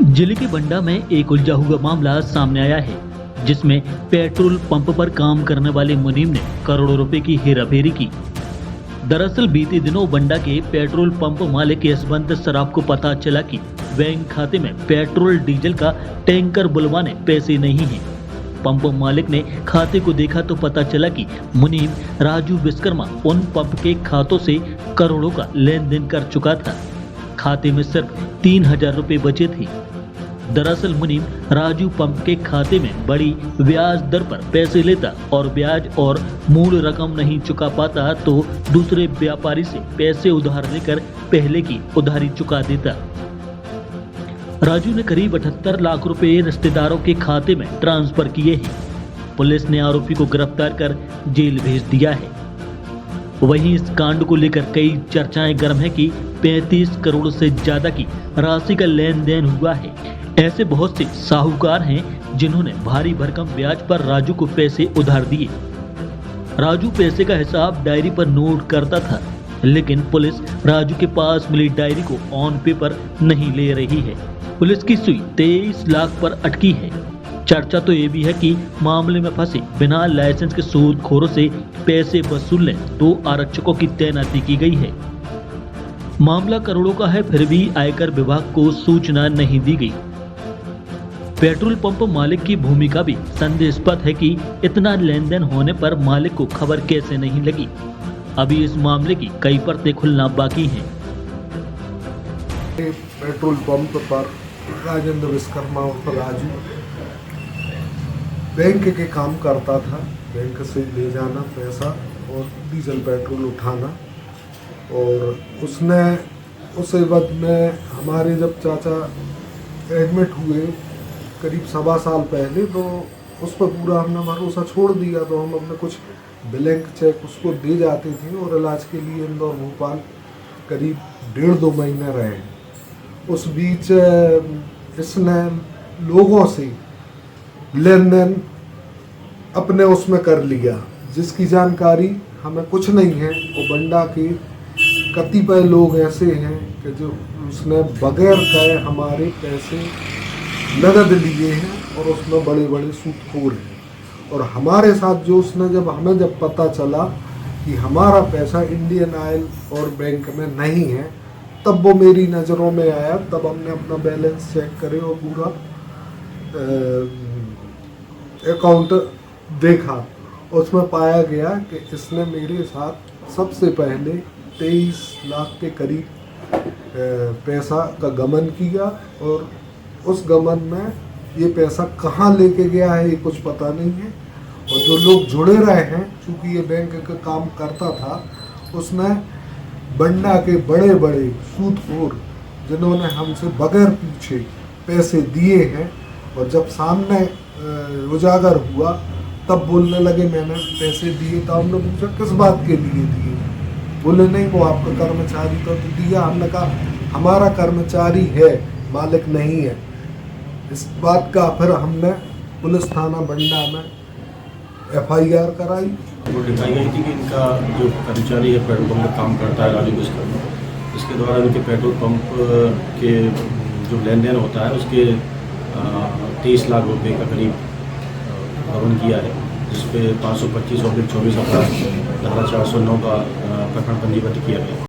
जिले के बंडा में एक उलझा हुआ मामला सामने आया है, जिसमें पेट्रोल पंप पर काम करने वाले मुनीम ने करोड़ों रुपए की हेराफेरी की। दरअसल बीते दिनों बंडा के पेट्रोल पंप मालिक यशवंत सराफ को पता चला कि बैंक खाते में पेट्रोल डीजल का टैंकर बुलवाने पैसे नहीं हैं। पंप मालिक ने खाते को देखा तो पता चला कि मुनीम राजू विश्वकर्मा उन पंप के खातों से करोड़ों का लेन देन कर चुका था। खाते में सिर्फ 3,000 रुपए बचे थे। दरअसल मुनीम राजू पंप के खाते में बड़ी ब्याज दर पर पैसे लेता और ब्याज और मूल रकम नहीं चुका पाता तो दूसरे व्यापारी से पैसे उधार लेकर पहले की उधारी चुका देता। राजू ने करीब 78 लाख रुपए रिश्तेदारों के खाते में ट्रांसफर किए हैं। पुलिस ने आरोपी को गिरफ्तार कर जेल भेज दिया है। वहीं इस कांड को लेकर कई चर्चाएं गर्म है कि 35 करोड़ से ज्यादा की राशि का लेन देन हुआ है। ऐसे बहुत से साहूकार हैं जिन्होंने भारी भरकम ब्याज पर राजू को पैसे उधार दिए। राजू पैसे का हिसाब डायरी पर नोट करता था, लेकिन पुलिस राजू के पास मिली डायरी को ऑन पेपर नहीं ले रही है। पुलिस की सुई 23 लाख पर अटकी है। चर्चा तो ये भी है कि मामले में फंसे बिना लाइसेंस के सूदखोरों से पैसे वसूलने 2 आरक्षकों की तैनाती की गई है। मामला करोड़ों का है, फिर भी आयकर विभाग को सूचना नहीं दी गई। पेट्रोल पंप मालिक की भूमिका भी संदेहास्पद है कि इतना लेन देन होने पर मालिक को खबर कैसे नहीं लगी। अभी इस मामले की कई परतें खुलना बाकी हैं। पेट्रोल पंप पर राजेंद्र विश्वकर्मा उर्फ राजू बैंक के काम करता था। बैंक से ले जाना पैसा और डीजल पेट्रोल उठाना। और उसने उस वक्त में हमारे जब चाचा एडमिट हुए करीब 1.25 साल पहले, तो उस पर पूरा हमने भरोसा छोड़ दिया। तो हम अपने कुछ ब्लैंक चेक उसको दे जाते थे और इलाज के लिए इंदौर भोपाल करीब 1.5-2 महीने रहे। उस बीच इसने लोगों से लेन देन अपने उसमें कर लिया, जिसकी जानकारी हमें कुछ नहीं है। और बंडा के कतिपय लोग ऐसे हैं कि जो उसने बगैर कहे हमारे पैसे नगद लिए हैं और उसमें बड़े बड़े सूदखोर हैं। और हमारे साथ जो उसने हमें जब पता चला कि हमारा पैसा इंडियन ऑयल और बैंक में नहीं है, तब वो मेरी नज़रों में आया। तब हमने अपना बैलेंस चेक करे और पूरा अकाउंट देखा। उसमें पाया गया कि इसने मेरे साथ सबसे पहले 23 लाख के करीब पैसा का गमन किया। और उस गमन में ये पैसा कहाँ लेके गया है ये कुछ पता नहीं है। और जो लोग जुड़े रहे हैं, चूँकि ये बैंक का काम करता था, उसमें बंडा के बड़े बड़े सूदखोर जिन्होंने हमसे बगैर पूछे पैसे दिए हैं, और जब सामने उजागर हुआ तब बोलने लगे मैंने पैसे दिए। तो हमने पूछा किस बात के लिए दिए? बोले नहीं, वो आपका कर्मचारी तो दिया। हमने कहा हमारा कर्मचारी है, मालिक नहीं है। इस बात का फिर हमने पुलिस थाना बंडा में FIR कराई। वो दिखाई गई थी कि इनका जो कर्मचारी है पेट्रोल पंप में काम करता है राजू विश्वकर्मा, इसके द्वारा इनके पेट्रोल पंप के जो लेन देन होता है उसके 23 लाख रुपए का करीब गबन किया है, जिसपे 525/24 अपराध धारा 409 का प्रकरण पंजीबद्ध किया गया।